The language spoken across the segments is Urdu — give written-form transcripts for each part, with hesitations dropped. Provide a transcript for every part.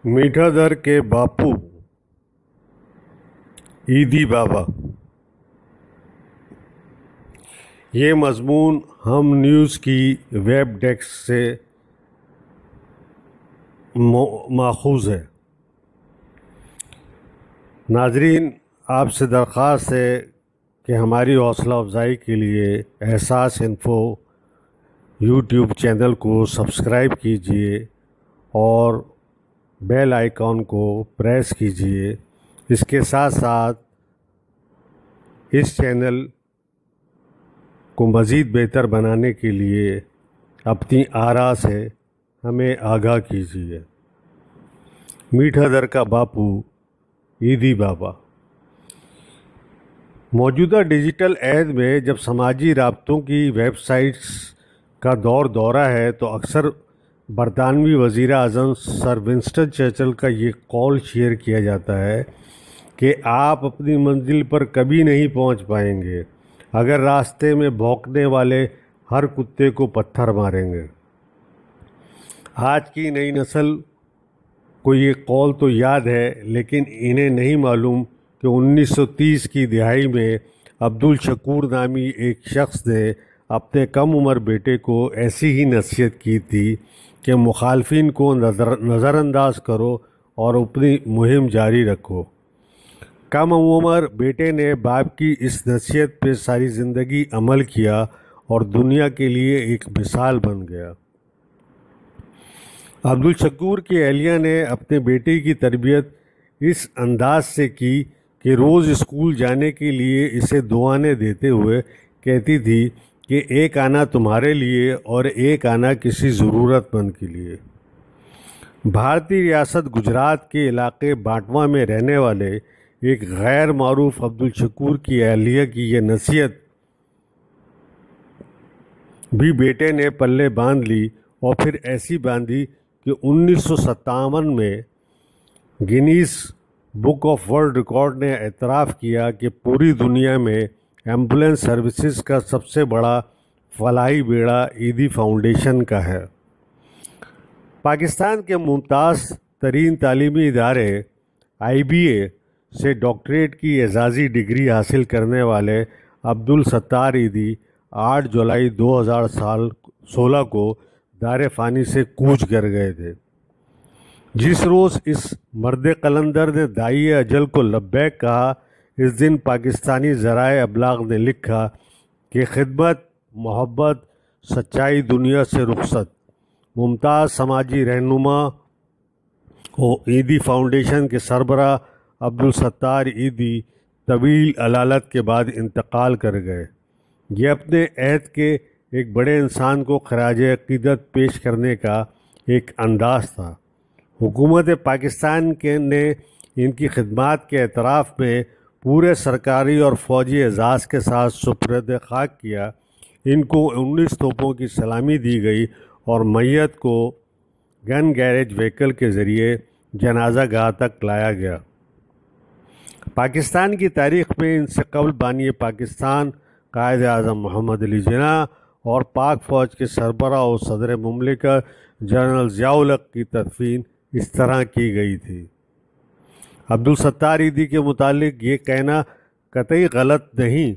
میٹھا در کے باپو عیدی بابا۔ یہ مضمون ہم نیوز کی ویب ڈیسک سے ماخوذ ہے۔ ناظرین، آپ سے درخواست ہے کہ ہماری حوصلہ افزائی کے لیے احساس انفو یوٹیوب چینل کو سبسکرائب کیجیے اور بیل آئیکن کو پریس کیجیے۔ اس کے ساتھ ساتھ اس چینل کو مزید بہتر بنانے کے لیے اپنی آراء سے ہمیں آگاہ کیجیے۔ میٹھا در کا باپو عیدی بابا۔ موجودہ ڈیجیٹل عہد میں جب سماجی رابطوں کی ویب سائٹس کا دورہ ہے تو اکثر برطانوی وزیر اعظم سر ونسٹن چرچل کا یہ قول شیئر کیا جاتا ہے کہ آپ اپنی منزل پر کبھی نہیں پہنچ پائیں گے اگر راستے میں بھونکنے والے ہر کتے کو پتھر ماریں گے۔ آج کی نئی نسل کو یہ قول تو یاد ہے، لیکن انہیں نہیں معلوم کہ 1930 کی دہائی میں عبدالشکور نامی ایک شخص نے اپنے کم عمر بیٹے کو ایسی ہی نصیحت کی تھی کہ مخالفین کو نظر انداز کرو اور اپنی مہم جاری رکھو۔ کم عمر بیٹے نے باپ کی اس نصیحت پہ ساری زندگی عمل کیا اور دنیا کے لیے ایک مثال بن گیا۔ عبدالشکور کی اہلیہ نے اپنے بیٹے کی تربیت اس انداز سے کی کہ روز اسکول جانے کے لیے اسے دعائیں دیتے ہوئے کہتی تھی کہ ایک آنا تمہارے لیے اور ایک آنا کسی ضرورت مند کے لیے۔ بھارتی ریاست گجرات کے علاقے باٹوا میں رہنے والے ایک غیر معروف عبدالشکور کی اہلیہ کی یہ نصیحت بھی بیٹے نے پلے باندھ لی، اور پھر ایسی باندھی کہ 1957 میں Guinness book of world record نے اعتراف کیا کہ پوری دنیا میں ایمبولینس سروسز کا سب سے بڑا فلاحی بیڑا عیدی فاؤنڈیشن کا ہے۔ پاکستان کے ممتاز ترین تعلیمی ادارے IBA سے ڈاکٹریٹ کی اعزازی ڈگری حاصل کرنے والے عبدالستار عیدی 8 جولائی 2016 کو دار فانی سے کوچ کر گئے تھے۔ جس روز اس مرد قلندر نے دائی اجل کو لبیک کہا، اس دن پاکستانی ذرائع ابلاغ نے لکھا کہ خدمت، محبت، سچائی، دنیا سے رخصت۔ ممتاز سماجی رہنما عیدی فاؤنڈیشن کے سربراہ عبدالستار عیدی طویل علالت کے بعد انتقال کر گئے۔ یہ اپنے عہد کے ایک بڑے انسان کو خراج عقیدت پیش کرنے کا ایک انداز تھا۔ حکومت پاکستان نے ان کی خدمات کے اعتراف میں پورے سرکاری اور فوجی اعزاز کے ساتھ سپرد خاک کیا۔ ان کو 19 توپوں کی سلامی دی گئی اور میت کو گن گیریج وہیکل کے ذریعے جنازہ گاہ تک لایا گیا۔ پاکستان کی تاریخ میں ان سے قبل بانی پاکستان قائد اعظم محمد علی جناح اور پاک فوج کے سربراہ و صدر مملکت جنرل ضیاء الحق کی تدفین اس طرح کی گئی تھی۔ عبدالستار عیدی کے متعلق یہ کہنا قطعی غلط نہیں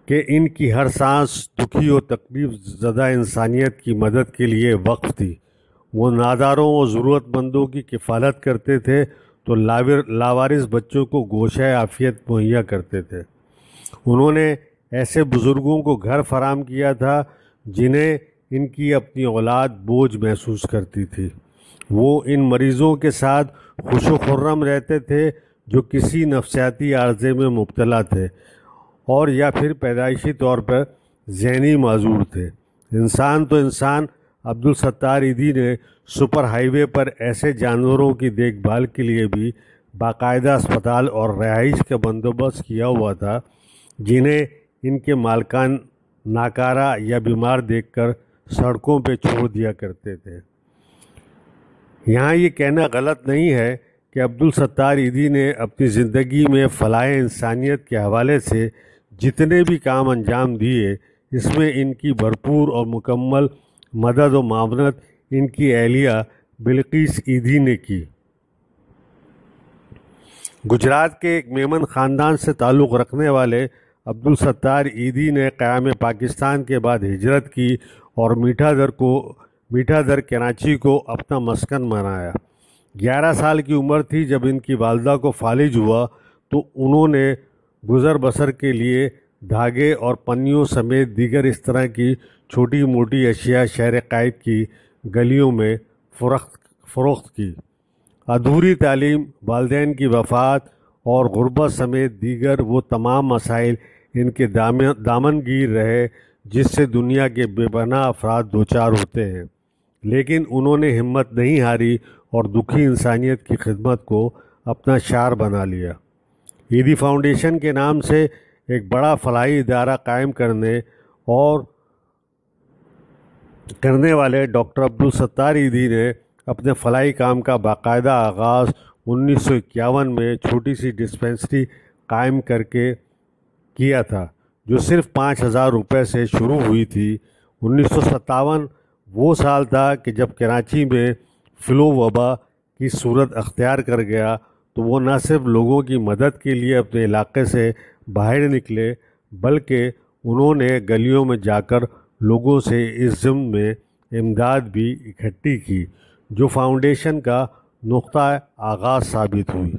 کہ ان کی ہر سانس دکھی و تکلیف زدہ انسانیت کی مدد کے لیے وقف تھی۔ وہ ناداروں و ضرورت مندوں کی کفالت کرتے تھے تو لاوارث بچوں کو گوشہ عافیت مہیا کرتے تھے۔ انہوں نے ایسے بزرگوں کو گھر فراہم کیا تھا جنہیں ان کی اپنی اولاد بوجھ محسوس کرتی تھی۔ وہ ان مریضوں کے ساتھ خوش و خرم رہتے تھے جو کسی نفسیاتی عارضے میں مبتلا تھے اور یا پھر پیدائشی طور پر ذہنی معذور تھے۔ انسان تو انسان، عبدالستار عیدی نے سپر ہائی وے پر ایسے جانوروں کی دیکھ بھال کے لیے بھی باقاعدہ اسپتال اور رہائش کا بندوبست کیا ہوا تھا جنہیں ان کے مالکان ناکارہ یا بیمار دیکھ کر سڑکوں پہ چھوڑ دیا کرتے تھے۔ یہاں یہ کہنا غلط نہیں ہے کہ عبدالستار عیدی نے اپنی زندگی میں فلاح انسانیت کے حوالے سے جتنے بھی کام انجام دیے، اس میں ان کی بھرپور اور مکمل مدد و معاونت ان کی اہلیہ بلقیس عیدی نے کی۔ گجرات کے ایک میمن خاندان سے تعلق رکھنے والے عبدالستار ایدھی نے قیام پاکستان کے بعد ہجرت کی اور میٹھا در کراچی کو اپنا مسکن بنایا۔ 11 سال کی عمر تھی جب ان کی والدہ کو فالج ہوا تو انہوں نے گزر بسر کے لیے دھاگے اور پنیوں سمیت دیگر اس طرح کی چھوٹی موٹی اشیاء شہر قائد کی گلیوں میں فروخت کی۔ ادھوری تعلیم، والدین کی وفات اور غربت سمیت دیگر وہ تمام مسائل ان کے دامن گیر رہے جس سے دنیا کے بے پناہ افراد دوچار ہوتے ہیں، لیکن انہوں نے ہمت نہیں ہاری اور دکھی انسانیت کی خدمت کو اپنا شعار بنا لیا۔ ایدھی فاؤنڈیشن کے نام سے ایک بڑا فلاحی ادارہ قائم کرنے والے ڈاکٹر عبدالستار ایدھی نے اپنے فلاحی کام کا باقاعدہ آغاز 1951 میں چھوٹی سی ڈسپنسری قائم کر کے کیا تھا جو صرف 5,000 روپے سے شروع ہوئی تھی۔ 1957 وہ سال تھا کہ جب کراچی میں فلو وبا کی صورت اختیار کر گیا تو وہ نہ صرف لوگوں کی مدد کے لیے اپنے علاقے سے باہر نکلے بلکہ انہوں نے گلیوں میں جا کر لوگوں سے اس ضمن میں امداد بھی اکٹھی کی جو فاؤنڈیشن کا نقطہ آغاز ثابت ہوئی۔